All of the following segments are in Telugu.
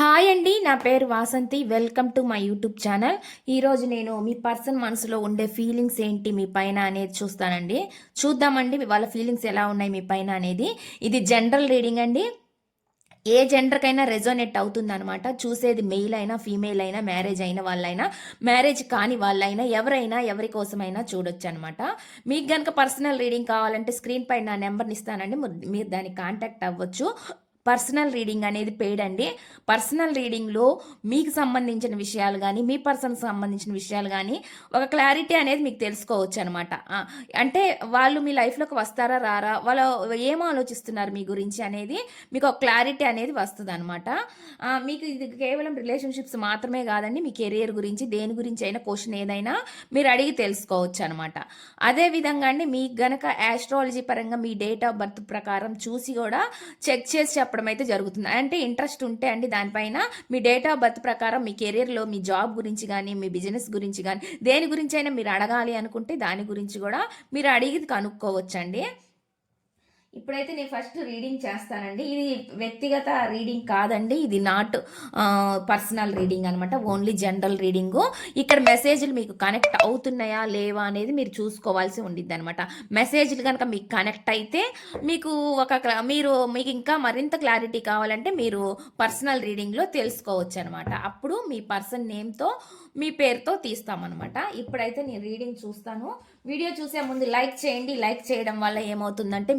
హాయ్ అండి, నా పేరు Vasanthi. Welcome to my YouTube channel. ఈరోజు నేను మీ పర్సన్ మనసులో ఉండే ఫీలింగ్స్ ఏంటి మీ పైన అనేది చూస్తానండి. చూద్దామండి వాళ్ళ ఫీలింగ్స్ ఎలా ఉన్నాయి మీ పైన అనేది. ఇది జనరల్ రీడింగ్ అండి. ఏ జెండర్కైనా రెజోనేట్ అవుతుంది అనమాట. చూసేది మెయిల్ అయినా ఫీమేల్ అయినా, మ్యారేజ్ అయిన వాళ్ళైనా, మ్యారేజ్ కాని వాళ్ళైనా, ఎవరైనా ఎవరి కోసమైనా చూడొచ్చు అనమాట. మీకు కనుక పర్సనల్ రీడింగ్ కావాలంటే స్క్రీన్ పైన నా నెంబర్ని ఇస్తానండి, మీరు దానికి కాంటాక్ట్ అవ్వచ్చు. పర్సనల్ రీడింగ్ అనేది పెయిడ్ అండి. పర్సనల్ రీడింగ్లో మీకు సంబంధించిన విషయాలు కానీ, మీ పర్సన్కి సంబంధించిన విషయాలు కానీ ఒక క్లారిటీ అనేది మీకు తెలుసుకోవచ్చు అనమాట. అంటే వాళ్ళు మీ లైఫ్లోకి వస్తారా రారా, వాళ్ళు ఏం ఆలోచిస్తున్నారు మీ గురించి అనేది మీకు ఒక క్లారిటీ అనేది వస్తుంది అనమాట. మీకు ఇది కేవలం రిలేషన్షిప్స్ మాత్రమే కాదండి, మీ కెరియర్ గురించి దేని గురించి అయినా క్వశ్చన్ ఏదైనా మీరు అడిగి తెలుసుకోవచ్చు అనమాట. అదేవిధంగా అండి, మీకు గనక ఆస్ట్రాలజీ పరంగా మీ డేట్ ఆఫ్ బర్త్ ప్రకారం చూసి కూడా చెక్ చేసి చెప్పడం అయితే జరుగుతుంది. అంటే ఇంట్రెస్ట్ ఉంటే అండి దానిపైన మీ డేట్ ఆఫ్ బర్త్ ప్రకారం మీ కెరియర్లో మీ జాబ్ గురించి కానీ, మీ బిజినెస్ గురించి కానీ, దేని గురించి అయినా మీరు అడగాలి అనుకుంటే దాని గురించి కూడా మీరు అడిగి కనుక్కోవచ్చండి. ఇప్పుడైతే నేను ఫస్ట్ రీడింగ్ చేస్తానండి. ఇది వ్యక్తిగత రీడింగ్ కాదండి, ఇది నాట్ పర్సనల్ రీడింగ్ అనమాట, ఓన్లీ జనరల్ రీడింగు. ఇక్కడ మెసేజ్లు మీకు కనెక్ట్ అవుతున్నాయా లేవా అనేది మీరు చూసుకోవాల్సి ఉండిద్ది అనమాట. మెసేజ్లు కనుక మీకు కనెక్ట్ అయితే మీకు మీకు ఇంకా మరింత క్లారిటీ కావాలంటే మీరు పర్సనల్ రీడింగ్లో తెలుసుకోవచ్చు అనమాట. అప్పుడు మీ పర్సన్ నేమ్తో మీ పేరుతో తీస్తామన్నమాట. ఇప్పుడైతే నేను రీడింగ్ చూస్తాను. వీడియో చూసే ముందు లైక్ చేయండి. లైక్ చేయడం వల్ల ఏమవుతుందంటే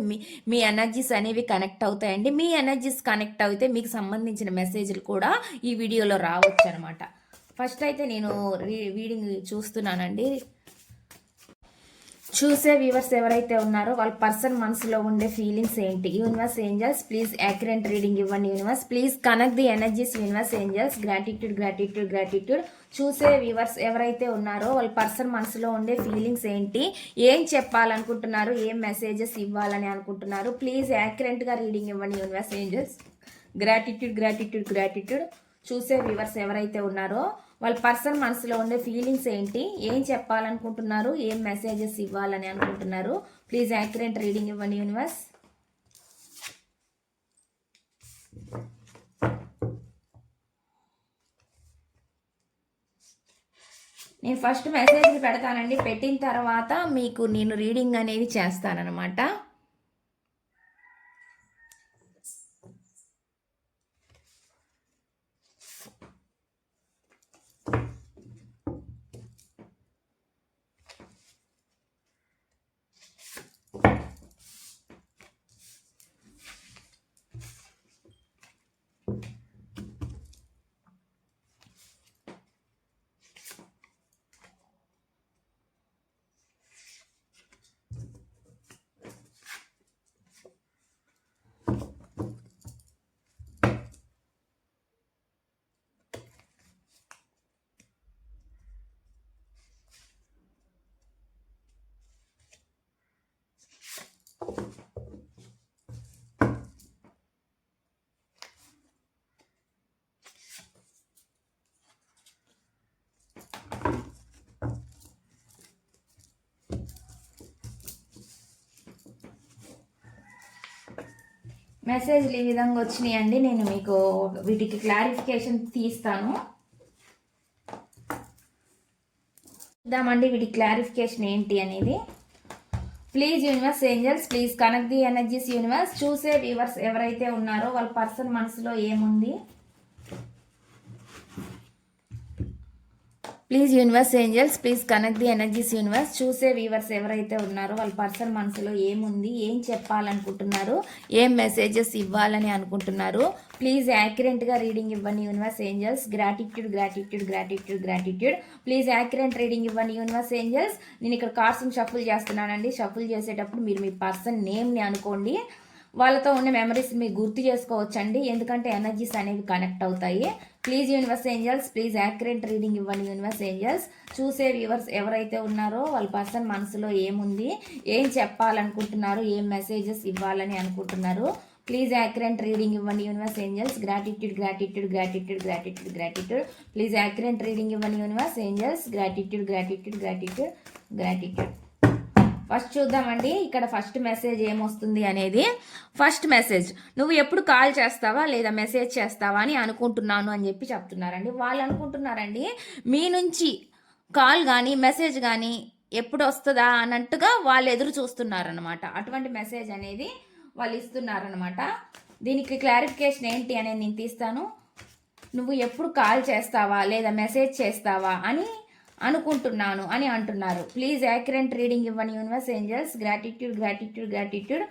మీ ఎనర్జీస్ అనేవి కనెక్ట్ అవుతాయండి. మీ ఎనర్జీస్ కనెక్ట్ అయితే మీకు సంబంధించిన మెసేజ్లు కూడా ఈ వీడియోలో రావచ్చు అనమాట. ఫస్ట్ అయితే నేను రీడింగ్ చూస్తున్నానండి. చూసే వ్యూవర్స్ ఎవరైతే ఉన్నారో వాళ్ళ పర్సన్ మనసులో ఉండే ఫీలింగ్స్ ఏంటి? Universe angels please accurate reading ఇవ్వండి. Universe please connect the energies. Universe angels gratitude gratitude gratitude. చూసే వ్యూవర్స్ ఎవరైతే ఉన్నారో వాళ్ళ పర్సన్ మనసులో ఉండే ఫీలింగ్స్ ఏంటి, ఏం చెప్పాలనుకుంటున్నారు, ఏం మెసేజెస్ ఇవ్వాలని అనుకుంటున్నారు, ప్లీజ్ యాక్యురేట్గా రీడింగ్ ఇవ్వండి. Universe angels gratitude gratitude gratitude. చూసే వ్యూవర్స్ ఎవరైతే ఉన్నారో వాళ్ళ పర్సన్ మనసులో ఉండే ఫీలింగ్స్ ఏంటి, ఏం చెప్పాలనుకుంటున్నారు, ఏం మెసేజెస్ ఇవ్వాలని అనుకుంటున్నారు, ప్లీజ్ యాక్యురేట్ రీడింగ్ ఇవ్వండి. యూనివర్స్ నేను ఫస్ట్ మెసేజ్లు పెడతానండి. పెట్టిన తర్వాత మీకు నేను రీడింగ్ అనేది చేస్తానన్నమాట. మెసేజ్లు ఈ విధంగా వచ్చినాయండి. నేను మీకు వీటికి క్లారిఫికేషన్ తీస్తాను. చూద్దామండి వీటి క్లారిఫికేషన్ ఏంటి అనేది. Please universe angels please connect the energies. Universe చూసే వ్యూవర్స్ ఎవరైతే ఉన్నారో వాళ్ళ పర్సన్ మనసులో ఏముంది, please universe angels please connect the energies. Universe చూసే వ్యూవర్స్ ఎవరైతే ఉన్నారో వాళ్ళ పర్సన్ మనసులో ఏముంది, ఏం చెప్పాలనుకుంటున్నారు, ఏం మెసేజెస్ ఇవ్వాలని అనుకుంటున్నారు, ప్లీజ్ యాక్యురేట్గా రీడింగ్ ఇవ్వండి. Universe angels gratitude gratitude gratitude gratitude. Please accurate reading ఇవ్వండి. యూనివర్స్ ఏంజల్స్ నేను ఇక్కడ కార్డ్స్ని షఫుల్ చేస్తున్నానండి. షఫుల్ చేసేటప్పుడు మీరు మీ పర్సన్ నేమ్ని అనుకోండి. వాళ్ళతో ఉన్న మెమరీస్ మీకు గుర్తు చేసుకోవచ్చండి, ఎందుకంటే ఎనర్జీస్ అనేవి కనెక్ట్ అవుతాయి. Please universe angels please accurate reading ఇవ్వండి. యూనివర్స్ ఏంజల్స్ చూసే వ్యూవర్స్ ఎవరైతే ఉన్నారో వాళ్ళ పర్సన్ మనసులో ఏముంది, ఏం చెప్పాలనుకుంటున్నారు, ఏం మెసేజెస్ ఇవ్వాలని అనుకుంటున్నారు, ప్లీజ్ యాక్యురేట్ రీడింగ్ ఇవ్వండి. Universe angels gratitude gratitude gratitude gratitude gratitude. Please accurate reading ఇవ్వండి. Universe angels gratitude gratitude gratitude gratitude. First చూద్దామండి ఇక్కడ ఫస్ట్ మెసేజ్ ఏమొస్తుంది అనేది. ఫస్ట్ మెసేజ్, నువ్వు ఎప్పుడు కాల్ చేస్తావా లేదా మెసేజ్ చేస్తావా అని అనుకుంటున్నాను అని చెప్పి చెప్తున్నారండి. వాళ్ళు అనుకుంటున్నారండి మీ నుంచి కాల్ కానీ మెసేజ్ కానీ ఎప్పుడు వస్తుందా అన్నట్టుగా వాళ్ళు ఎదురు చూస్తున్నారనమాట. అటువంటి మెసేజ్ అనేది వాళ్ళు ఇస్తున్నారనమాట. దీనికి క్లారిఫికేషన్ ఏంటి అనేది నేను తీస్తాను. నువ్వు ఎప్పుడు కాల్ చేస్తావా లేదా మెసేజ్ చేస్తావా అని అనుకుంటున్నాను అని అంటున్నారు. ప్లీజ్ యాక్యురేట్ రీడింగ్ ఇవ్వని universe angels. Gratitude gratitude gratitude.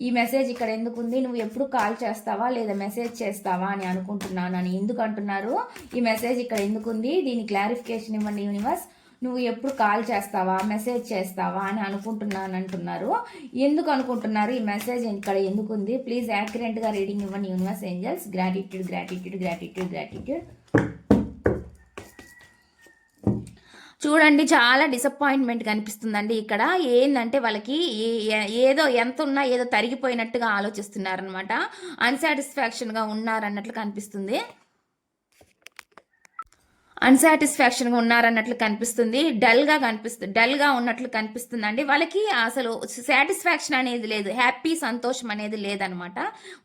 ఈ మెసేజ్ ఇక్కడ ఎందుకుంది? నువ్వు ఎప్పుడు కాల్ చేస్తావా లేదా మెసేజ్ చేస్తావా అని అనుకుంటున్నాను అని ఎందుకు అంటున్నారు? ఈ మెసేజ్ ఇక్కడ ఎందుకుంది? దీని క్లారిఫికేషన్ ఇవ్వండి యూనివర్స్. నువ్వు ఎప్పుడు కాల్ చేస్తావా మెసేజ్ చేస్తావా అని అనుకుంటున్నాను అంటున్నారు. ఎందుకు అనుకుంటున్నారు? ఈ మెసేజ్ ఇక్కడ ఎందుకుంది? ప్లీజ్ యాక్యురేట్గా రీడింగ్ ఇవ్వండి universe angels. Gratitude gratitude gratitude gratitude. చూడండి, చాలా డిసప్పాయింట్మెంట్ కనిపిస్తుందండి ఇక్కడ. ఏంటంటే వాళ్ళకి ఏదో ఎంత ఉన్నా ఏదో తరిగిపోయినట్టుగా ఆలోచిస్తున్నారనమాట. అన్సాటిస్ఫాక్షన్గా ఉన్నారన్నట్లు కనిపిస్తుంది. అన్సాటిస్ఫాక్షన్గా ఉన్నారన్నట్లు కనిపిస్తుంది. డల్గా ఉన్నట్లు కనిపిస్తుందండి. వాళ్ళకి అసలు సాటిస్ఫాక్షన్ అనేది లేదు, హ్యాపీ సంతోషం అనేది లేదనమాట.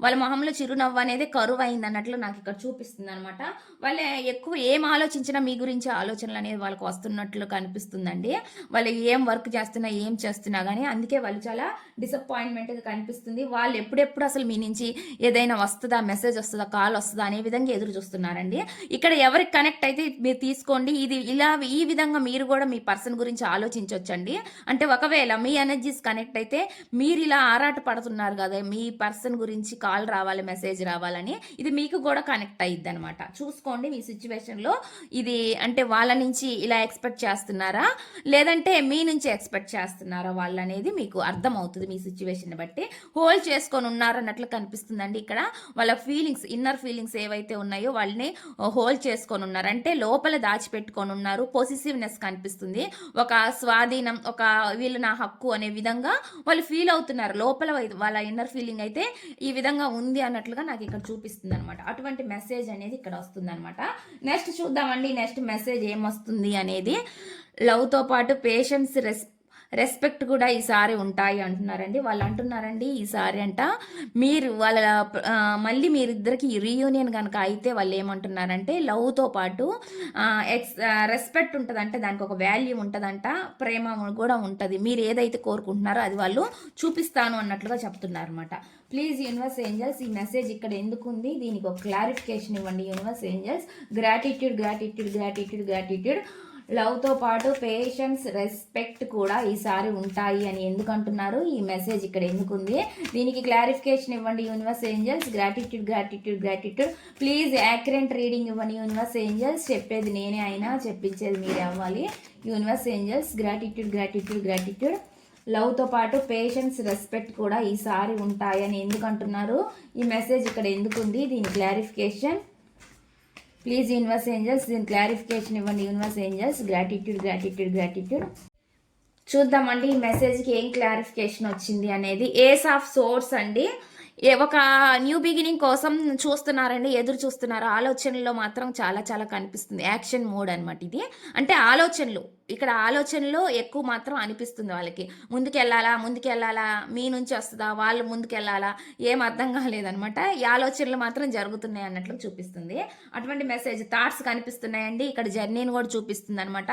వాళ్ళ మొహంలో చిరునవ్వు అనేది కరువు అయింది అన్నట్లు నాకు ఇక్కడ చూపిస్తుంది అనమాట. వాళ్ళు ఎక్కువ ఏం ఆలోచించినా మీ గురించి ఆలోచనలు అనేది వాళ్ళకి వస్తున్నట్లు కనిపిస్తుందండి. వాళ్ళు ఏం వర్క్ చేస్తున్నా ఏం చేస్తున్నా కానీ అందుకే వాళ్ళు చాలా డిసప్పాయింట్మెంట్గా కనిపిస్తుంది. వాళ్ళు ఎప్పుడెప్పుడు అసలు మీ నుంచి ఏదైనా వస్తుందా, మెసేజ్ వస్తుందా, కాల్ వస్తుందా అనే విధంగా ఎదురు చూస్తున్నారండి. ఇక్కడ ఎవరికి కనెక్ట్ అయితే మీరు తీసుకోండి. ఇది ఇలా ఈ విధంగా మీరు కూడా మీ పర్సన్ గురించి ఆలోచించవచ్చండి. అంటే ఒకవేళ మీ ఎనర్జీస్ కనెక్ట్ అయితే మీరు ఇలా ఆరాట పడుతున్నారు కదా మీ పర్సన్ గురించి కాల్ రావాలి మెసేజ్ రావాలని, ఇది మీకు కూడా కనెక్ట్ అయ్యిద్ది అనమాట. చూసుకోండి మీ సిచ్యువేషన్లో ఇది అంటే వాళ్ళ నుంచి ఇలా ఎక్స్పెక్ట్ చేస్తున్నారా లేదంటే మీ నుంచి ఎక్స్పెక్ట్ చేస్తున్నారా వాళ్ళు అనేది మీకు అర్థమవుతుంది మీ సిచ్యువేషన్ బట్టి. హోల్డ్ చేసుకొని ఉన్నారన్నట్లు కనిపిస్తుందండి ఇక్కడ. వాళ్ళ ఫీలింగ్స్, ఇన్నర్ ఫీలింగ్స్ ఏవైతే ఉన్నాయో వాళ్ళని హోల్డ్ చేసుకొని ఉన్నారు. అంటే లోపల దాచిపెట్టుకొని ఉన్నారు. పొసిసివ్నెస్ కనిపిస్తుంది. ఒక స్వాధీనం, ఒక వీళ్ళు నా హక్కు అనే విధంగా వాళ్ళు ఫీల్ అవుతున్నారు. లోపల వాళ్ళ ఇన్నర్ ఫీలింగ్ అయితే ఈ విధంగా ఉంది అన్నట్లుగా నాకు ఇక్కడ చూపిస్తుంది అనమాట. అటువంటి మెసేజ్ అనేది ఇక్కడ వస్తుంది అనమాట. నెక్స్ట్ చూద్దామండి నెక్స్ట్ మెసేజ్ ఏమొస్తుంది అనేది. లవ్తో పాటు పేషెన్స్, రెస్పెక్ట్ కూడా ఈసారి ఉంటాయి అంటున్నారండి. వాళ్ళు అంటున్నారండి ఈసారి అంట మీరు వాళ్ళ మళ్ళీ మీరిద్దరికి రీయూనియన్ కనుక అయితే వాళ్ళు ఏమంటున్నారంటే లవ్తో పాటు రెస్పెక్ట్ ఉంటుంది, అంటే దానికి ఒక వాల్యూ ఉంటుందంట, ప్రేమ కూడా ఉంటుంది. మీరు ఏదైతే కోరుకుంటున్నారో అది వాళ్ళు చూపిస్తాను అన్నట్లుగా చెప్తున్నారు అనమాట. ప్లీజ్ యూనివర్స్ ఏంజల్స్ ఈ మెసేజ్ ఇక్కడ ఎందుకు ఉంది? దీనికి ఒక క్లారిఫికేషన్ ఇవ్వండి universe angels. Gratitude gratitude gratitude gratitude. లవ్తో పాటు పేషెన్స్, రెస్పెక్ట్ కూడా ఈసారి ఉంటాయి అని ఎందుకు అంటున్నారు? ఈ మెసేజ్ ఇక్కడ ఎందుకుంది? దీనికి క్లారిఫికేషన్ ఇవ్వండి universe angels. Gratitude gratitude gratitude. Please accurate reading ఇవ్వండి యూనివర్స్ ఏంజల్స్. చెప్పేది నేనే అయినా చెప్పించేది మీరే అవ్వాలి universe angels. Gratitude gratitude gratitude. లవ్తో పాటు పేషెన్స్, రెస్పెక్ట్ కూడా ఈసారి ఉంటాయని ఎందుకు అంటున్నారు? ఈ మెసేజ్ ఇక్కడ ఎందుకుంది? దీని క్లారిఫికేషన్ ప్లీజ్ యూనివర్స్ ఏంజల్స్. దీని క్లారిఫికేషన్ ఇవ్వండి universe angels. Gratitude gratitude gratitude. చూద్దామండి ఈ మెసేజ్కి ఏం క్లారిఫికేషన్ వచ్చింది అనేది. ఏస్ ఆఫ్ సోర్స్ అండి. ఒక న్యూ బిగినింగ్ కోసం చూస్తున్నారండి, ఎదురు చూస్తున్నారు. ఆలోచనలో మాత్రం చాలా చాలా కనిపిస్తుంది. యాక్షన్ మోడ్ అనమాట ఇది. అంటే ఆలోచనలు, ఇక్కడ ఆలోచనలో ఎక్కువ మాత్రం అనిపిస్తుంది వాళ్ళకి. ముందుకెళ్ళాలా, మీ నుంచి వస్తుందా, వాళ్ళు ముందుకెళ్ళాలా, ఏం అర్థం కాలేదనమాట. ఈ ఆలోచనలు మాత్రం జరుగుతున్నాయి అన్నట్లు చూపిస్తుంది. అటువంటి మెసేజ్ థాట్స్ కనిపిస్తున్నాయండి. ఇక్కడ జర్నీని కూడా చూపిస్తుంది అనమాట.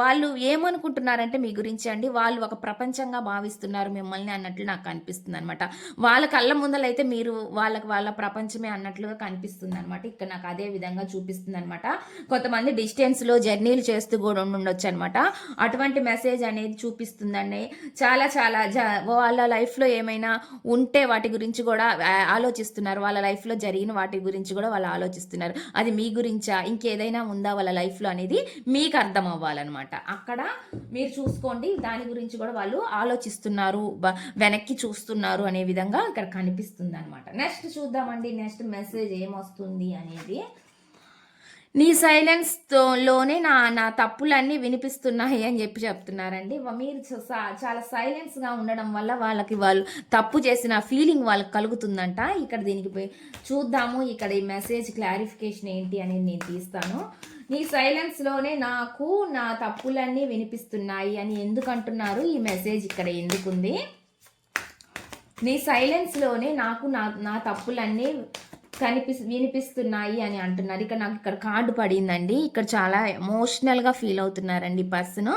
వాళ్ళు ఏమనుకుంటున్నారంటే మీ గురించి అండి, వాళ్ళు ఒక ప్రపంచంగా భావిస్తున్నారు మిమ్మల్ని అన్నట్లు నాకు కనిపిస్తుంది అనమాట. వాళ్ళ కళ్ళ ముందలైతే మీరు వాళ్ళ ప్రపంచమే అన్నట్లుగా కనిపిస్తుంది అనమాట. ఇక్కడ నాకు అదే విధంగా చూపిస్తుంది అనమాట. కొంతమంది డిస్టెన్స్లో జర్నీలు చేస్తూ కూడా ఉండొచ్చు అనమాట. అటువంటి మెసేజ్ అనేది చూపిస్తుందండి. చాలా చాలా వాళ్ళ లైఫ్లో ఏమైనా ఉంటే వాటి గురించి కూడా ఆలోచిస్తున్నారు. వాళ్ళ లైఫ్లో జరిగిన వాటి గురించి కూడా వాళ్ళు ఆలోచిస్తున్నారు. అది మీ గురించా, ఇంకేదైనా ఉందా వాళ్ళ లైఫ్లో అనేది మీకు అర్థం అవ్వాలన్నమాట. అక్కడ మీరు చూసుకోండి, దాని గురించి కూడా వాళ్ళు ఆలోచిస్తున్నారు, వెనక్కి చూస్తున్నారు అనే విధంగా ఇక్కడ కనిపిస్తుంది అనమాట. నెక్స్ట్ చూద్దామండి నెక్స్ట్ మెసేజ్ ఏమొస్తుంది అనేది. నీ సైలెన్స్లోనే నా తప్పులన్నీ వినిపిస్తున్నాయి అని చెప్పి చెప్తున్నారండి. మీరు చాలా సైలెన్స్గా ఉండడం వల్ల వాళ్ళు తప్పు చేసిన ఫీలింగ్ వాళ్ళకి కలుగుతుందంట. ఇక్కడ దీనికి చూద్దాము ఇక్కడ ఈ మెసేజ్ క్లారిఫికేషన్ ఏంటి అనేది నేను తీస్తాను. నీ సైలెన్స్లోనే నాకు నా తప్పులన్నీ వినిపిస్తున్నాయి అని ఎందుకు అంటున్నారు? ఈ మెసేజ్ ఇక్కడ ఎందుకుంది? నీ సైలెన్స్లోనే నాకు నా తప్పులన్నీ వినిపిస్తున్నాయి అని అంటున్నారు. ఇక్కడ నాకు ఇక్కడ కార్డు పడిందండి. ఇక్కడ చాలా ఎమోషనల్గా ఫీల్ అవుతున్నారండి పర్సన్.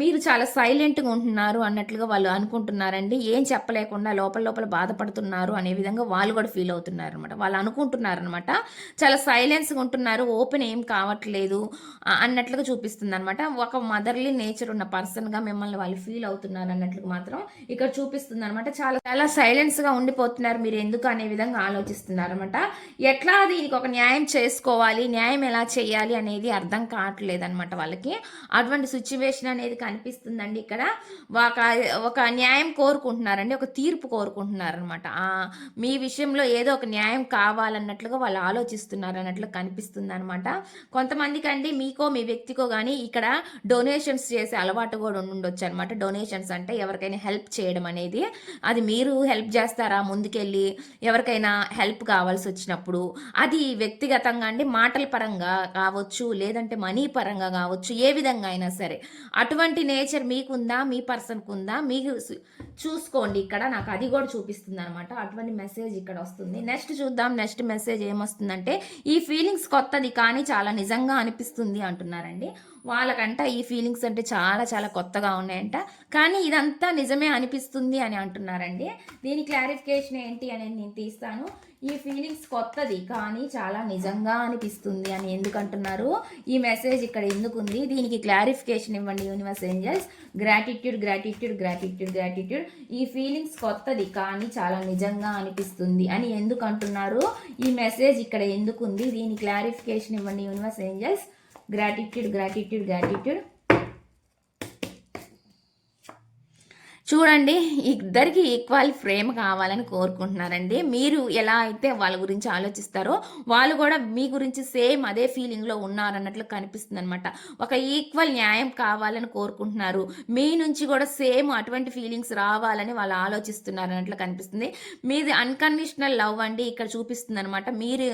మీరు చాలా సైలెంట్గా ఉంటున్నారు అన్నట్లుగా వాళ్ళు అనుకుంటున్నారండి. ఏం చెప్పలేకుండా లోపల లోపల బాధపడుతున్నారు అనే విధంగా వాళ్ళు కూడా ఫీల్ అవుతున్నారు అనమాట. వాళ్ళు అనుకుంటున్నారు అనమాట. చాలా సైలెన్స్గా ఉంటున్నారు, ఓపెన్ ఏం కావట్లేదు అన్నట్లుగా చూపిస్తుంది అనమాట. ఒక మదర్లీ నేచర్ ఉన్న పర్సన్గా మిమ్మల్ని వాళ్ళు ఫీల్ అవుతున్నారు అన్నట్లుగా మాత్రం ఇక్కడ చూపిస్తుంది అనమాట. చాలా చాలా సైలెన్స్గా ఉండిపోతున్నారు మీరు ఎందుకు అనే విధంగా ఆలోచిస్తున్నారు అనమాట. ఎట్లా దీనికి ఒక న్యాయం చేసుకోవాలి, న్యాయం ఎలా చేయాలి అనేది అర్థం కావట్లేదు అనమాట వాళ్ళకి. అటువంటి సిచ్యువేషన్ అనేది కనిపిస్తుందండి. ఇక్కడ ఒక న్యాయం కోరుకుంటున్నారండి, ఒక తీర్పు కోరుకుంటున్నారు అనమాట. మీ విషయంలో ఏదో ఒక న్యాయం కావాలన్నట్లుగా వాళ్ళు ఆలోచిస్తున్నారు అన్నట్లు కనిపిస్తుంది అనమాట. కొంతమందికి అండి మీకో మీ వ్యక్తికో కానీ ఇక్కడ డొనేషన్స్ చేసే అలవాటు కూడా ఉండొచ్చు అనమాట. డొనేషన్స్ అంటే ఎవరికైనా హెల్ప్ చేయడం అనేది, అది మీరు హెల్ప్ చేస్తారా ముందుకెళ్ళి ఎవరికైనా హెల్ప్ కావాల్సి వచ్చినప్పుడు, అది వ్యక్తిగతంగా అండి మాటల పరంగా కావచ్చు, లేదంటే మనీ పరంగా కావచ్చు, ఏ విధంగా అయినా సరే అటువంటి నేచర్ మీకుందా, మీ పర్సన్కి ఉందా, మీకు చూసుకోండి. ఇక్కడ నాకు అది కూడా చూపిస్తుంది అనమాట. అటువంటి మెసేజ్ ఇక్కడ వస్తుంది. నెక్స్ట్ చూద్దాం. నెక్స్ట్ మెసేజ్ ఏమొస్తుందంటే, ఈ ఫీలింగ్స్ కొత్తది కానీ చాలా నిజంగా అనిపిస్తుంది అంటున్నారండి. వాళ్ళకంట ఈ ఫీలింగ్స్ అంటే చాలా చాలా కొత్తగా ఉన్నాయంట, కానీ ఇదంతా నిజమే అనిపిస్తుంది అని అంటున్నారండి. దీని క్లారిఫికేషన్ ఏంటి అనేది నేను తీస్తాను. ఈ ఫీలింగ్స్ కొత్తది కానీ చాలా నిజంగా అనిపిస్తుంది అని ఎందుకు అంటున్నారు? ఈ మెసేజ్ ఇక్కడ ఎందుకుంది? దీనికి క్లారిఫికేషన్ ఇవ్వండి universe angels. Gratitude gratitude gratitude gratitude. ఈ ఫీలింగ్స్ కొత్తది కానీ చాలా నిజంగా అనిపిస్తుంది అని ఎందుకు అంటున్నారు? ఈ మెసేజ్ ఇక్కడ ఎందుకుంది? దీని క్లారిఫికేషన్ ఇవ్వండి universe angels. Gratitude gratitude gratitude. చూడండి, ఇద్దరికి ఈక్వల్ ఫ్రేమ్ కావాలని కోరుకుంటున్నారండి. మీరు ఎలా అయితే వాళ్ళ గురించి ఆలోచిస్తారో వాళ్ళు కూడా మీ గురించి సేమ్ అదే ఫీలింగ్లో ఉన్నారన్నట్లు కనిపిస్తుంది అనమాట. ఒక ఈక్వల్ న్యాయం కావాలని కోరుకుంటున్నారు. మీ నుంచి కూడా సేమ్ అటువంటి ఫీలింగ్స్ రావాలని వాళ్ళు ఆలోచిస్తున్నారు అన్నట్లు కనిపిస్తుంది. మీది అన్కండిషనల్ లవ్ అండి ఇక్కడ చూపిస్తుంది అనమాట. మీరు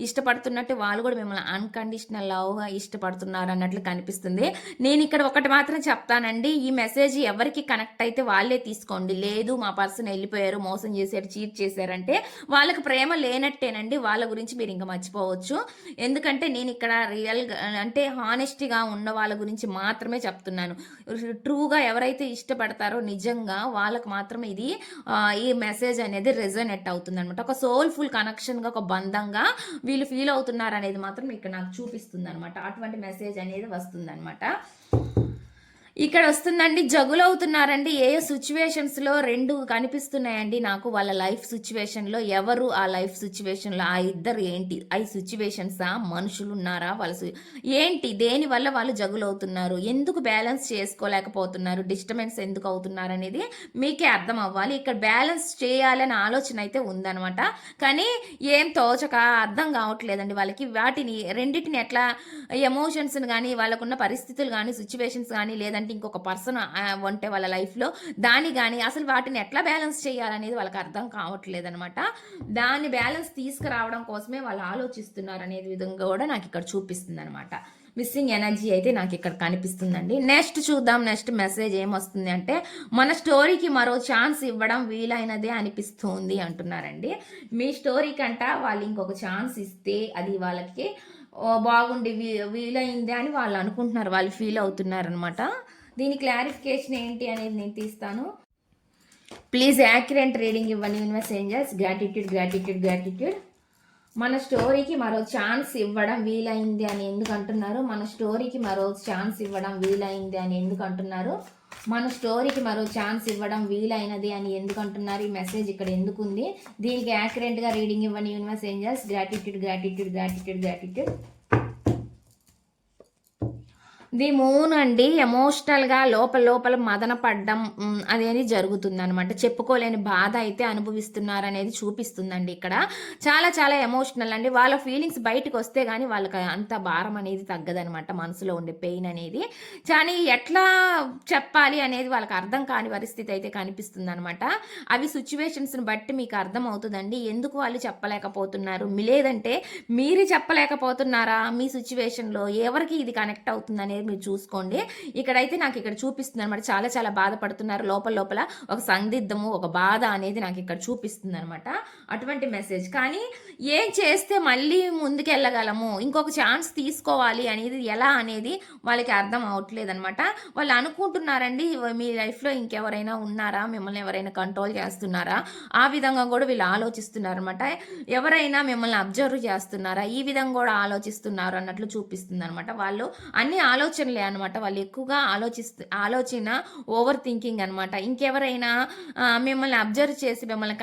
ఇష్టపడుతున్నట్టు వాళ్ళు కూడా మిమ్మల్ని అన్కండిషనల్ లవ్గా ఇష్టపడుతున్నారు అన్నట్లు కనిపిస్తుంది. నేను ఇక్కడ ఒకటి మాత్రం చెప్తానండి, ఈ మెసేజ్ ఎవరికి కనెక్ట్ అయితే వాళ్ళే తీసుకోండి. లేదు మా పర్సన్ వెళ్ళిపోయారు, మోసం చేశారు, చీట్ చేశారంటే వాళ్ళకి ప్రేమ లేనట్టేనండి. వాళ్ళ గురించి మీరు ఇంకా మర్చిపోవచ్చు. ఎందుకంటే నేను ఇక్కడ రియల్గా అంటే హానెస్టీగా ఉన్న వాళ్ళ గురించి మాత్రమే చెప్తున్నాను. ట్రూగా ఎవరైతే ఇష్టపడతారో నిజంగా వాళ్ళకి మాత్రమే ఇది ఈ మెసేజ్ అనేది రెజొనేట్ అవుతుంది అనమాట. ఒక సోల్ఫుల్ కనెక్షన్గా, ఒక బంధంగా వీళ్ళు ఫీల్ అవుతున్నారు అనేది మాత్రం ఇక్కడ నాకు చూపిస్తుంది అనమాట. అటువంటి మెసేజ్ అనేది వస్తుంది అనమాట. ఇక్కడ వస్తుందండి, జగులవుతున్నారండి. ఏ సిచ్యువేషన్స్లో రెండు కనిపిస్తున్నాయండి నాకు. వాళ్ళ లైఫ్ సిచ్యువేషన్లో ఎవరు ఆ లైఫ్ సిచ్యువేషన్లో ఆ ఇద్దరు ఏంటి, ఆ సిచ్యువేషన్సా, మనుషులు ఉన్నారా, వాళ్ళ ఏంటి, దేనివల్ల వాళ్ళు జగులవుతున్నారు, ఎందుకు బ్యాలెన్స్ చేసుకోలేకపోతున్నారు, డిస్టర్బెన్స్ ఎందుకు అవుతున్నారు అనేది మీకే అర్థం అవ్వాలి. ఇక్కడ బ్యాలెన్స్ చేయాలనే ఆలోచన అయితే ఉందనమాట, కానీ ఏం తోచక అర్థం కావట్లేదండి వాళ్ళకి. వాటిని రెండింటిని ఎట్లా ఎమోషన్స్ని కానీ, వాళ్ళకున్న పరిస్థితులు కానీ, సిచ్యువేషన్స్ కానీ, లేదంటే ఇంకొక పర్సన్ ఉంటే వాళ్ళ లైఫ్లో దాన్ని కానీ అసలు వాటిని ఎట్లా బ్యాలెన్స్ చేయాలనేది వాళ్ళకి అర్థం కావట్లేదు అనమాట. దాన్ని బ్యాలెన్స్ తీసుకురావడం కోసమే వాళ్ళు ఆలోచిస్తున్నారు అనేది విధంగా కూడా నాకు ఇక్కడ చూపిస్తుంది అనమాట. మిస్సింగ్ ఎనర్జీ అయితే నాకు ఇక్కడ కనిపిస్తుందండి. నెక్స్ట్ చూద్దాం. నెక్స్ట్ మెసేజ్ ఏమొస్తుంది అంటే, మన స్టోరీకి మరో ఛాన్స్ ఇవ్వడం వీలైనదే అనిపిస్తుంది అంటున్నారండి. మీ స్టోరీ కంట వాళ్ళు ఇంకొక ఛాన్స్ ఇస్తే అది వాళ్ళకి బాగుండి వీలైందే అని వాళ్ళు అనుకుంటున్నారు, వాళ్ళు ఫీల్ అవుతున్నారు అనమాట. దీని క్లారిఫికేషన్ ఏంటి అనేది నేను తీస్తాను. ప్లీజ్ యాక్యురేట్ రీడింగ్ ఇవ్వండి universe angels. Gratitude gratitude gratitude. మన స్టోరీకి మరో ఛాన్స్ ఇవ్వడం వీలైంది అని ఎందుకు అంటున్నారు? మన స్టోరీకి మరో ఛాన్స్ ఇవ్వడం వీలైంది అని ఎందుకు అంటున్నారు? మన స్టోరీకి మరో ఛాన్స్ ఇవ్వడం వీలైనది అని ఎందుకు అంటున్నారు? ఈ మెసేజ్ ఇక్కడ ఎందుకు ఉంది? దీనికి యాక్యురేట్గా రీడింగ్ ఇవ్వండి universe angels. Gratitude gratitude gratitude gratitude. The moon అండి ఎమోషనల్‌గా లోపల లోపల మదన పడ్డం అనేది జరుగుతుందనమాట. చెప్పుకోలేని బాధ అయితే అనుభవిస్తున్నారనేది చూపిస్తుందండి ఇక్కడ. చాలా చాలా ఎమోషనల్ అండి. వాళ్ళ ఫీలింగ్స్ బయటికొస్తే గాని వాళ్ళకి అంత భారం అనేది తగ్గదనమాట. మనసులో ఉండే పెయిన్ అనేది. కానీ ఎట్లా చెప్పాలి అనేది వాళ్ళకి అర్థం కాని పరిస్థితి అయితే కనిపిస్తుందనమాట. అవి సిట్యుయేషన్స్‌ని బట్టి మీకు అర్థమవుతదండి. ఎందుకు వాళ్ళు చెప్పలేకపోతున్నారు? లేదంటే మీరు చెప్పలేకపోతున్నారా? మీ సిట్యుయేషన్‌లో ఎవరికి ఇది కనెక్ట్ అవుతుందనేది మీరు చూసుకోండి. ఇక్కడైతే నాకు ఇక్కడ చూపిస్తుందనమాట. చాలా చాలా బాధపడుతున్నారు. లోపల లోపల ఒక సందిగ్ధము, ఒక బాధ అనేది నాకు ఇక్కడ చూపిస్తుందనమాట. అటువంటి మెసేజ్. కానీ ఏం చేస్తే మళ్ళీ ముందుకెళ్ళగలము, ఇంకొక ఛాన్స్ తీసుకోవాలి అనేది ఎలా అనేది వాళ్ళకి అర్థం అవ్వట్లేదనమాట. వాళ్ళు అనుకుంటున్నారండి మీ లైఫ్‌లో ఇంకెవరైనా ఉన్నారా? మిమ్మల్ని ఎవరైనా కంట్రోల్ చేస్తున్నారా? ఆ విధంగా కూడా వీళ్ళు ఆలోచిస్తున్నారనమాట. ఎవరైనా మిమ్మల్ని అబ్జర్వ్ చేస్తున్నారా? ఈ విధంగా కూడా ఆలోచిస్తున్నారు అన్నట్లు చూపిస్తుందనమాట. వాళ్ళు అన్ని ఆలోచనలే అనమాట. వాళ్ళు ఎక్కువగా ఆలోచన ఓవర్ థింకింగ్ అనమాట. ఇంకెవరైనా మిమ్మల్ని అబ్జర్వ్ చేసి మిమ్మల్ని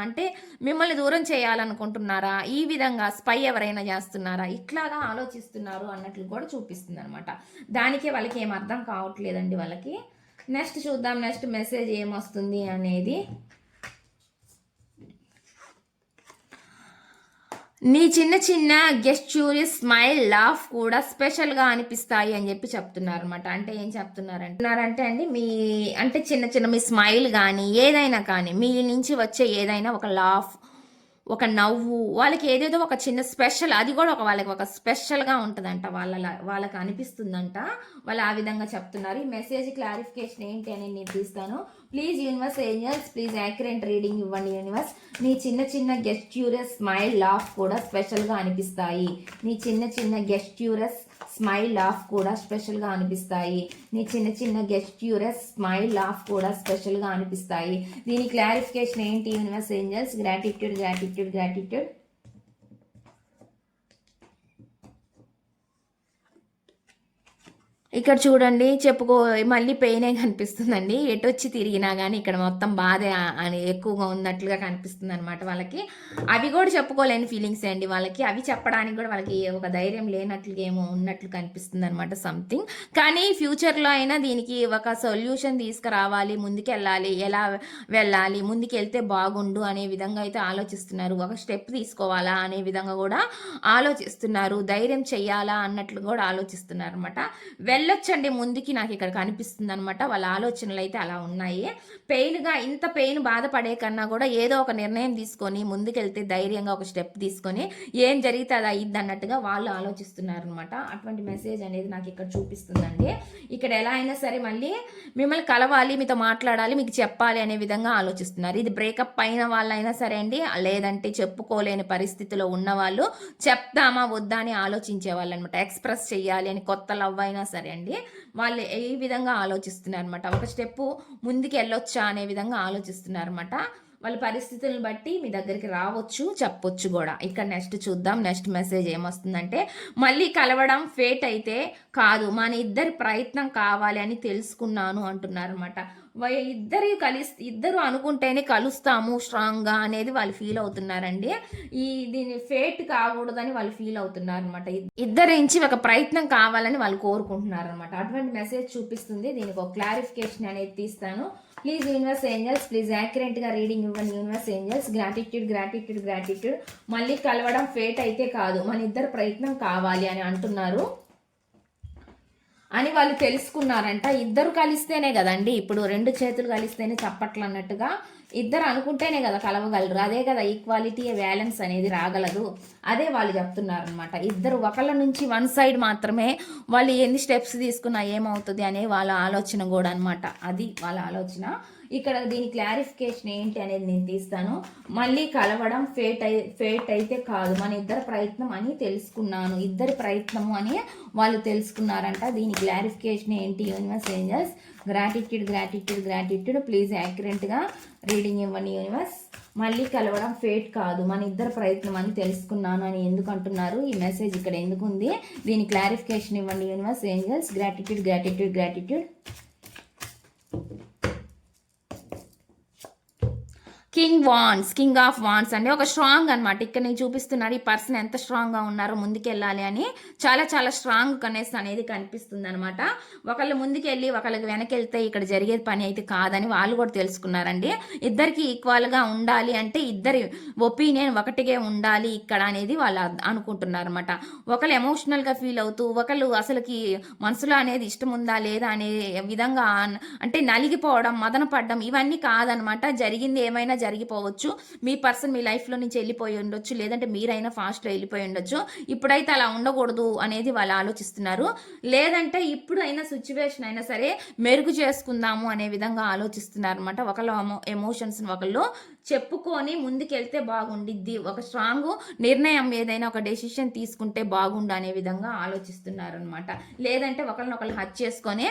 అంటే మిమ్మల్ని దూరం చేయాలనుకుంటున్నారా? ఈ విధంగా స్పై ఎవరైనా చేస్తున్నారా? ఇట్లాగా ఆలోచిస్తున్నారు అన్నట్లు కూడా చూపిస్తుంది అనమాట. దానికే వాళ్ళకి ఏం అర్థం కావట్లేదండి వాళ్ళకి. నెక్స్ట్ చూద్దాం, నెక్స్ట్ మెసేజ్ ఏమొస్తుంది అనేది. నీ చిన్న చిన్న గెస్చూరియస్ స్మైల్ లాఫ్ కూడా స్పెషల్గా అనిపిస్తాయి అని చెప్పి చెప్తున్నారు అనమాట. అంటే ఏం చెప్తున్నారంటే అండి, మీ అంటే చిన్న చిన్న మీ స్మైల్ కానీ ఏదైనా కానీ మీ నుంచి వచ్చే ఏదైనా ఒక లాఫ్, ఒక నవ్వు, వాళ్ళకి ఏదేదో ఒక చిన్న స్పెషల్, అది కూడా వాళ్ళకి ఒక స్పెషల్గా ఉంటుందంట. వాళ్ళకి అనిపిస్తుందంట. వాళ్ళు ఆ విధంగా చెప్తున్నారు. ఈ మెసేజ్ క్లారిఫికేషన్ ఏంటి అని నేను తీస్తాను. Please universe angels, please accurate reading ఇవ్వండి యూనివర్స్. నీ చిన్న చిన్న గెస్ట్యూరస్ స్మైల్ లాఫ్ కూడా స్పెషల్గా అనిపిస్తాయి. నీ చిన్న చిన్న గెస్ట్యూరస్ స్మైల్ లాఫ్ కూడా స్పెషల్గా అనిపిస్తాయి. నీ చిన్న చిన్న గెస్ట్యూరస్ స్మైల్ లాఫ్ కూడా స్పెషల్గా అనిపిస్తాయి. దీని క్లారిఫికేషన్ ఏంటి universe angels? Gratitude gratitude gratitude. ఇక్కడ చూడండి, మళ్ళీ పెయినే కనిపిస్తుందండి. ఎటొచ్చి తిరిగినా కానీ ఇక్కడ మొత్తం బాధ అని ఎక్కువగా ఉన్నట్లుగా కనిపిస్తుంది అనమాట వాళ్ళకి. అవి కూడా చెప్పుకోలేని ఫీలింగ్స్ అండి వాళ్ళకి. అవి చెప్పడానికి కూడా వాళ్ళకి ఒక ధైర్యం లేనట్లుగా ఏమో ఉన్నట్లు కనిపిస్తుంది అనమాట సంథింగ్. కానీ ఫ్యూచర్లో అయినా దీనికి ఒక సొల్యూషన్ తీసుకురావాలి, ముందుకెళ్ళాలి, ఎలా వెళ్ళాలి, ముందుకెళ్తే బాగుండు అనే విధంగా అయితే ఆలోచిస్తున్నారు. ఒక స్టెప్ తీసుకోవాలా అనే విధంగా కూడా ఆలోచిస్తున్నారు. ధైర్యం చెయ్యాలా అన్నట్లు కూడా ఆలోచిస్తున్నారు అనమాట. వెళ్ళొచ్చండి ముందుకి, నాకు ఇక్కడ కనిపిస్తుంది అనమాట. వాళ్ళ ఆలోచనలు అయితే అలా ఉన్నాయి. ఇంత పెయిన్ బాధపడే కన్నా కూడా ఏదో ఒక నిర్ణయం తీసుకొని ముందుకెళ్తే ధైర్యంగా ఒక స్టెప్ తీసుకొని ఏం జరిగితే అది అయ్యిద్ది అన్నట్టుగా వాళ్ళు ఆలోచిస్తున్నారు అనమాట. అటువంటి మెసేజ్ అనేది నాకు ఇక్కడ చూపిస్తుందండి. ఇక్కడ ఎలా అయినా సరే మళ్ళీ మిమ్మల్ని కలవాలి, మీతో మాట్లాడాలి, మీకు చెప్పాలి అనే విధంగా ఆలోచిస్తున్నారు. ఇది బ్రేకప్ అయిన వాళ్ళైనా సరే అండి, లేదంటే చెప్పుకోలేని పరిస్థితిలో ఉన్నవాళ్ళు, చెప్దామా వద్దా అని ఆలోచించే వాళ్ళు అనమాట. ఎక్స్ప్రెస్ చెయ్యాలి అని కొత్త లవ్ అయినా సరే అండి, వాళ్ళు ఈ విధంగా ఆలోచిస్తున్నారు అనమాట. ఒక స్టెప్ ముందుకు వెళ్ళొచ్చా అనే విధంగా ఆలోచిస్తున్నారు అనమాట. వాళ్ళ పరిస్థితులను బట్టి మీ దగ్గరికి రావచ్చు, చెప్పొచ్చు కూడా. ఇక్కడ నెక్స్ట్ చూద్దాం, నెక్స్ట్ మెసేజ్ ఏమొస్తుందంటే, మళ్ళీ కలవడం ఫేట్ అయితే కాదు, మన ఇద్దరి ప్రయత్నం కావాలి అని తెలుసుకున్నాను అంటున్నారు అనమాట. ఇద్దరు అనుకుంటేనే కలుస్తాము స్ట్రాంగ్గా అనేది వాళ్ళు ఫీల్ అవుతున్నారండి. దీని ఫేట్ కాకూడదని వాళ్ళు ఫీల్ అవుతున్నారు అనమాట. ఇద్దరి నుంచి ఒక ప్రయత్నం కావాలని వాళ్ళు కోరుకుంటున్నారు అనమాట. అటువంటి మెసేజ్ చూపిస్తుంది. దీనికి ఒక క్లారిఫికేషన్ అనేది తీస్తాను. ప్లీజ్ యూనివర్స్ ఏంజల్స్, ప్లీజ్ యాక్యురేట్గా రీడింగ్ ఇవ్వండి universe angels. Gratitude gratitude gratitude. మళ్ళీ కలవడం ఫేట్ అయితే కాదు, మన ఇద్దరు ప్రయత్నం కావాలి అని అంటున్నారు అని వాళ్ళు తెలుసుకున్నారంట. ఇద్దరు కలిస్తేనే కదండి, ఇప్పుడు రెండు చేతులు కలిస్తేనే చప్పట్లు అన్నట్టుగా ఇద్దరు అనుకుంటేనే కదా కలవగలరు. అదే కదా ఈక్వాలిటీ బ్యాలెన్స్ అనేది రాగలదు. అదే వాళ్ళు చెప్తున్నారు అనమాట. ఇద్దరు ఒకళ్ళ నుంచి వన్ సైడ్ మాత్రమే వాళ్ళు ఎన్ని స్టెప్స్ తీసుకున్నా ఏమవుతుంది అనే వాళ్ళ ఆలోచన కూడా అనమాట. అది వాళ్ళ ఆలోచన. ఇక్కడ దీని క్లారిఫికేషన్ ఏంటి అనేది నేను తీస్తాను. మళ్ళీ కలవడం ఫేట్ అయితే కాదు, మన ఇద్దరు ప్రయత్నం అని తెలుసుకున్నాను. ఇద్దరి ప్రయత్నము అని వాళ్ళు తెలుసుకున్నారంట. దీని క్లారిఫికేషన్ ఏంటి universe angels? Gratitude gratitude gratitude. Please యాక్యురేట్గా రీడింగ్ ఇవ్వండి యూనివర్స్. మళ్ళీ కలవడం ఫేట్ కాదు, మన ఇద్దరు ప్రయత్నం అని తెలుసుకున్నాను అని ఎందుకు అంటున్నారు? ఈ మెసేజ్ ఇక్కడ ఎందుకు ఉంది? దీని క్లారిఫికేషన్ ఇవ్వండి universe angels. Gratitude gratitude gratitude. King of wands అండి. ఒక స్ట్రాంగ్ అనమాట. ఇక్కడ నేను చూపిస్తున్నాడు ఈ పర్సన్ ఎంత స్ట్రాంగ్గా ఉన్నారో ముందుకెళ్ళాలి అని. చాలా చాలా స్ట్రాంగ్ కనెక్ట్ అనేది కనిపిస్తుంది అనమాట. ఒకళ్ళు ముందుకెళ్ళి ఒకళ్ళకి వెనకెళ్తే ఇక్కడ జరిగేది పని అయితే కాదని వాళ్ళు కూడా తెలుసుకున్నారండి. ఇద్దరికి ఈక్వల్గా ఉండాలి అంటే ఇద్దరి ఒపీనియన్ ఒకటిగా ఉండాలి ఇక్కడ అనేది వాళ్ళు అనుకుంటున్నారు అనమాట. ఒకళ్ళు ఎమోషనల్గా ఫీల్ అవుతూ ఒకళ్ళు అసలుకి మనసులో అనేది ఇష్టం ఉందా లేదా అనే విధంగా అంటే నలిగిపోవడం, మదన పడడం ఇవన్నీ కాదనమాట. జరిగింది ఏమైనా జరిగిపోవచ్చు. మీ పర్సన్ మీ లైఫ్లో నుంచి వెళ్ళిపోయి ఉండొచ్చు, లేదంటే మీరైనా ఫాస్ట్లో వెళ్ళిపోయి ఉండొచ్చు. ఇప్పుడైతే అలా ఉండకూడదు అనేది వాళ్ళు ఆలోచిస్తున్నారు. లేదంటే ఇప్పుడైనా సిచ్యువేషన్ అయినా సరే మెరుగు చేసుకుందాము అనే విధంగా ఆలోచిస్తున్నారు అనమాట. ఒకళ్ళ ఎమోషన్స్ని ఒకళ్ళు చెప్పుకొని ముందుకెళ్తే బాగుండిద్ది, ఒక స్ట్రాంగ్ నిర్ణయం ఏదైనా ఒక డెసిషన్ తీసుకుంటే బాగుండు అనే విధంగా ఆలోచిస్తున్నారు అనమాట. లేదంటే ఒకరినొకరు హత్య చేసుకొని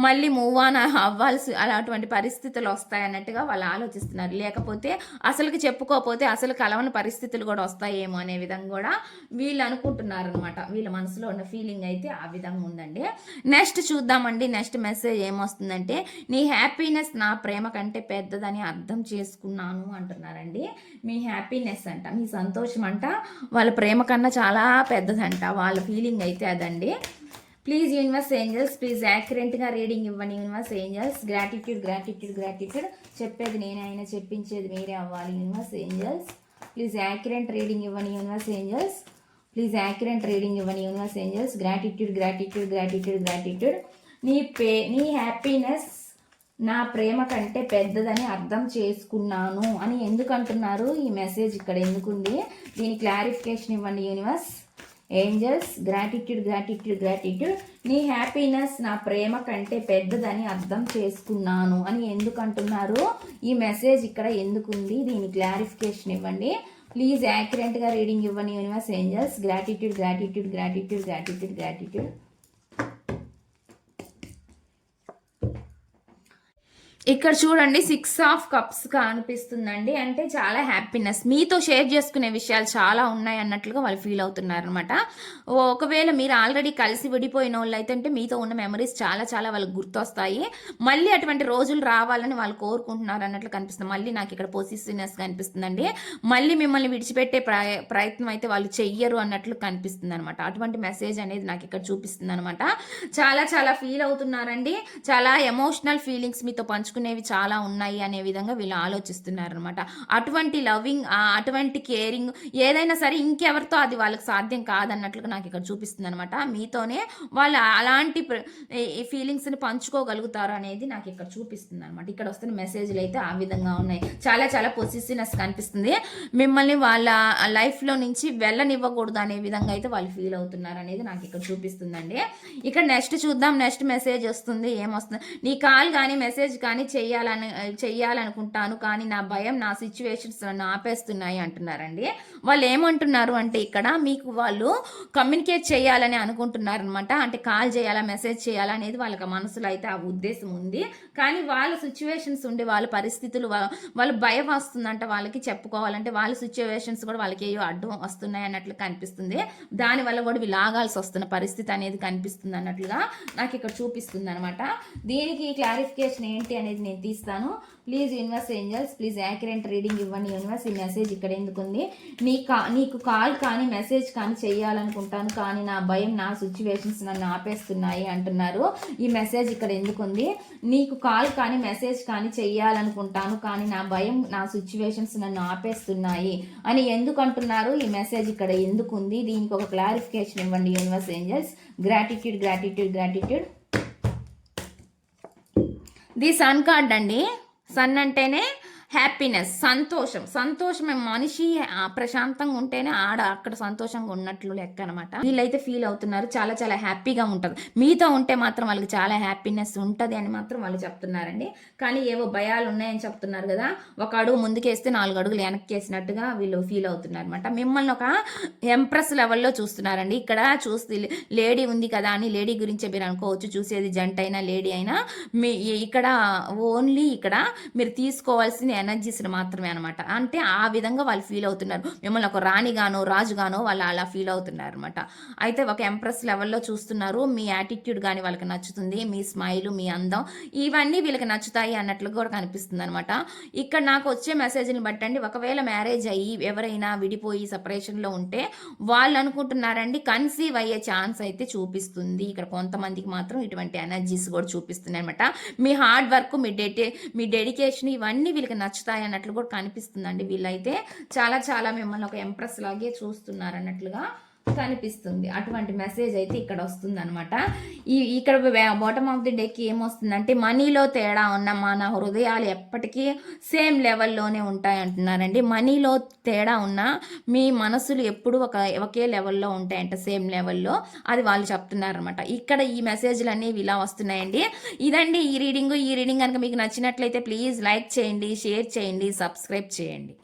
మళ్ళీ మూవ్ ఆన్ అవ్వాల్సి అలాంటి పరిస్థితులు వస్తాయన్నట్టుగా వాళ్ళు ఆలోచిస్తున్నారు. లేకపోతే అసలుకి చెప్పుకోకపోతే అసలు కలవని పరిస్థితులు కూడా వస్తాయేమో అనే విధంగా కూడా వీళ్ళు అనుకుంటున్నారు అనమాట. వీళ్ళ మనసులో ఉన్న ఫీలింగ్ అయితే ఆ విధంగా ఉందండి. నెక్స్ట్ చూద్దామండి. నెక్స్ట్ మెసేజ్ ఏమొస్తుందంటే, నీ హ్యాపీనెస్ నా ప్రేమ కంటే పెద్దదని అర్థం చేసుకున్నాను అంటున్నారండి. మీ హ్యాపీనెస్ అంట, మీ సంతోషం అంట వాళ్ళ ప్రేమ కన్నా చాలా పెద్దదంట. వాళ్ళ ఫీలింగ్ అయితే అదండి. ప్లీజ్ యూనివర్స్ ఏంజల్స్, ప్లీజ్ యాక్యురేట్గా రీడింగ్ ఇవ్వండి universe angels. Gratitude gratitude gratitude. చెప్పేది నేనే అయినా చెప్పించేది మీరే అవ్వాలి universe angels. Please accurate reading ఇవ్వండి universe angels. Please accurate reading ఇవ్వండి universe angels. Gratitude gratitude gratitude gratitude. నీ హ్యాపీనెస్ నా ప్రేమ కంటే పెద్దదని అర్థం చేసుకున్నాను అని ఎందుకు అంటున్నారు? ఈ మెసేజ్ ఇక్కడ ఎందుకుంది? దీని క్లారిఫికేషన్ ఇవ్వండి universe angels. Gratitude gratitude gratitude. నీ హ్యాపీనెస్ నా ప్రేమ కంటే పెద్దదని అర్థం చేసుకున్నాను అని ఎందుకు అంటున్నారు? ఈ మెసేజ్ ఇక్కడ ఎందుకుంది? దీని క్లారిఫికేషన్ ఇవ్వండి ప్లీజ్. యాక్యురేట్గా రీడింగ్ ఇవ్వండి universe angels. Gratitude gratitude gratitude gratitude gratitude. ఇక్కడ చూడండి 6 ఆఫ్ కప్స్ కనిపిస్తుందండి. అంటే చాలా హ్యాపీనెస్, మీతో షేర్ చేసుకునే విషయాలు చాలా ఉన్నాయి అన్నట్లుగా వాళ్ళు ఫీల్ అవుతున్నారు అనమాట. ఒకవేళ మీరు ఆల్రెడీ కలిసి విడిపోయిన వాళ్ళు అయితే అంటే మీతో ఉన్న మెమరీస్ చాలా చాలా వాళ్ళకి గుర్తొస్తాయి. మళ్ళీ అటువంటి రోజులు రావాలని వాళ్ళు కోరుకుంటున్నారు అన్నట్లు కనిపిస్తుంది. మళ్ళీ నాకు ఇక్కడ పొసిసివ్నెస్ కనిపిస్తుందండి. మళ్ళీ మిమ్మల్ని విడిచిపెట్టే ప్రయత్నం అయితే వాళ్ళు చెయ్యరు అన్నట్లు కనిపిస్తుంది అనమాట. అటువంటి మెసేజ్ అనేది నాకు ఇక్కడ చూపిస్తుంది అనమాట. చాలా చాలా ఫీల్ అవుతున్నారండి. చాలా ఎమోషనల్ ఫీలింగ్స్ మీతో పంచుకునేవి చాలా ఉన్నాయి అనే విధంగా వీళ్ళు ఆలోచిస్తున్నారు అనమాట. అటువంటి లవింగ్, అటువంటి కేరింగ్ ఏదైనా సరే ఇంకెవరితో అది వాళ్ళకి సాధ్యం కాదన్నట్లుగా నాకు ఇక్కడ చూపిస్తుంది అనమాట. మీతోనే వాళ్ళు అలాంటి ఫీలింగ్స్ని పంచుకోగలుగుతారు అనేది నాకు ఇక్కడ చూపిస్తుంది అనమాట. ఇక్కడ వస్తున్న మెసేజ్లు అయితే ఆ విధంగా ఉన్నాయి. చాలా చాలా పొసిసివ్నెస్ కనిపిస్తుంది. మిమ్మల్ని వాళ్ళ లైఫ్లో నుంచి వెళ్ళనివ్వకూడదు అనే విధంగా అయితే వాళ్ళు ఫీల్ అవుతున్నారు అనేది నాకు ఇక్కడ చూపిస్తుందండి. ఇక్కడ నెక్స్ట్ చూద్దాం. నెక్స్ట్ మెసేజ్ వస్తుంది. ఏమొస్తుంది? నీ కాల్ కానీ మెసేజ్ కానీ చెయ్యాలనుకుంటాను కానీ నా భయం, నా సిచ్యువేషన్స్ నన్ను ఆపేస్తున్నాయి అంటున్నారండి. వాళ్ళు ఏమంటున్నారు అంటే ఇక్కడ మీకు వాళ్ళు కమ్యూనికేట్ చేయాలని అనుకుంటున్నారు అనమాట. అంటే కాల్ చేయాలా మెసేజ్ చేయాలా అనేది వాళ్ళకి మనసులో అయితే ఆ ఉద్దేశం ఉంది. కానీ వాళ్ళ సిచ్యువేషన్స్ ఉండి వాళ్ళ పరిస్థితులు వాళ్ళు భయం వస్తుందంట వాళ్ళకి చెప్పుకోవాలంటే. వాళ్ళ సిచ్యువేషన్స్ కూడా వాళ్ళకి ఏవో అడ్డం వస్తున్నాయి అన్నట్లు కనిపిస్తుంది. దానివల్ల కూడా వీళ్ళు ఆగాల్సి వస్తున్న పరిస్థితి అనేది కనిపిస్తుంది అన్నట్లుగా నాకు ఇక్కడ చూపిస్తుంది అనమాట. దీనికి క్లారిఫికేషన్ ఏంటి అనేది నేను తీస్తాను. Please universe angels, please accurate reading ఇవ్వండి యూనివర్స్. ఈ మెసేజ్ ఇక్కడ ఎందుకుంది? నీకు కాల్ కానీ మెసేజ్ కానీ చేయాలనుకుంటాను కానీ నా భయం, నా సిచ్యువేషన్స్ నన్ను ఆపేస్తున్నాయి అంటున్నారు. ఈ మెసేజ్ ఇక్కడ ఎందుకుంది? నీకు కాల్ కానీ మెసేజ్ కానీ చేయాలనుకుంటాను కానీ నా భయం, నా సిచ్యువేషన్స్ నన్ను ఆపేస్తున్నాయి అని ఎందుకు అంటున్నారు? ఈ మెసేజ్ ఇక్కడ ఎందుకుంది? దీనికి ఒక క్లారిఫికేషన్ ఇవ్వండి universe angels. Gratitude gratitude gratitude. The sun card అండి. సన్ అంటేనే హ్యాపీనెస్, సంతోషం. మనిషి ప్రశాంతంగా ఉంటేనే అక్కడ సంతోషంగా ఉన్నట్లు లెక్క అనమాట. వీళ్ళైతే ఫీల్ అవుతున్నారు. చాలా చాలా హ్యాపీగా ఉంటుంది. మీతో ఉంటే మాత్రం వాళ్ళకి చాలా హ్యాపీనెస్ ఉంటుంది అని మాత్రం వాళ్ళు చెప్తున్నారండి. కానీ ఏవో భయాలు ఉన్నాయని చెప్తున్నారు కదా. ఒక అడుగు ముందుకేస్తే 4 అడుగులు వెనక్కి వేసినట్టుగా వీళ్ళు ఫీల్ అవుతున్నారు అనమాట. మిమ్మల్ని ఒక ఎంప్రెస్ లెవెల్లో చూస్తున్నారండి. ఇక్కడ చూస్తే లేడీ ఉంది కదా అని లేడీ గురించే మీరు అనుకోవచ్చు. చూసేది జంట అయినా లేడీ అయినా ఇక్కడ ఓన్లీ ఇక్కడ మీరు తీసుకోవాల్సిన ఎనర్జీస్ని మాత్రమే అనమాట. అంటే ఆ విధంగా వాళ్ళు ఫీల్ అవుతున్నారు. మిమ్మల్ని ఒక రాణిగానో రాజుగానో వాళ్ళు అలా ఫీల్ అవుతున్నారు అనమాట. అయితే ఒక ఎంప్రెస్ లెవెల్లో చూస్తున్నారు. మీ యాటిట్యూడ్ కానీ వాళ్ళకి నచ్చుతుంది, మీ స్మైల్, మీ అందం ఇవన్నీ వీళ్ళకి నచ్చుతాయి అన్నట్లు కూడా కనిపిస్తుంది అనమాట. ఇక్కడ నాకు వచ్చే మెసేజ్ని బట్టండి, ఒకవేళ మ్యారేజ్ అయ్యి ఎవరైనా విడిపోయి సపరేషన్లో ఉంటే వాళ్ళు అనుకుంటున్నారండి కన్సీవ్ అయ్యే ఛాన్స్ అయితే చూపిస్తుంది. ఇక్కడ కొంతమందికి మాత్రం ఇటువంటి ఎనర్జీస్ కూడా చూపిస్తున్నాయి అనమాట. మీ హార్డ్ వర్క్, మీ డెడికేషన్ ఇవన్నీ వీళ్ళకి నచ్చుతాయి అన్నట్లు కూడా కనిపిస్తుందండి. వీళ్ళైతే చాలా చాలా మిమ్మల్ని ఒక ఎంప్రెస్ లాగే చూస్తున్నారు అన్నట్లుగా కనిపిస్తుంది. అటువంటి మెసేజ్ అయితే ఇక్కడ వస్తుంది అనమాట. ఇక్కడ బాటమ్ ఆఫ్ ది డేకి ఏమొస్తుందంటే, మనీలో తేడా ఉన్న మన హృదయాలు ఎప్పటికీ సేమ్ లెవెల్లోనే ఉంటాయి అంటున్నారండి. మనీలో తేడా ఉన్న మీ మనసులు ఎప్పుడు ఒకే లెవెల్లో ఉంటాయంట, సేమ్ లెవెల్లో. అది వాళ్ళు చెప్తున్నారనమాట. ఇక్కడ ఈ మెసేజ్లు అనేవి ఇలా వస్తున్నాయండి. ఇదండి ఈ రీడింగ్ కనుక మీకు నచ్చినట్లయితే ప్లీజ్ లైక్ చేయండి, షేర్ చేయండి, సబ్స్క్రైబ్ చేయండి.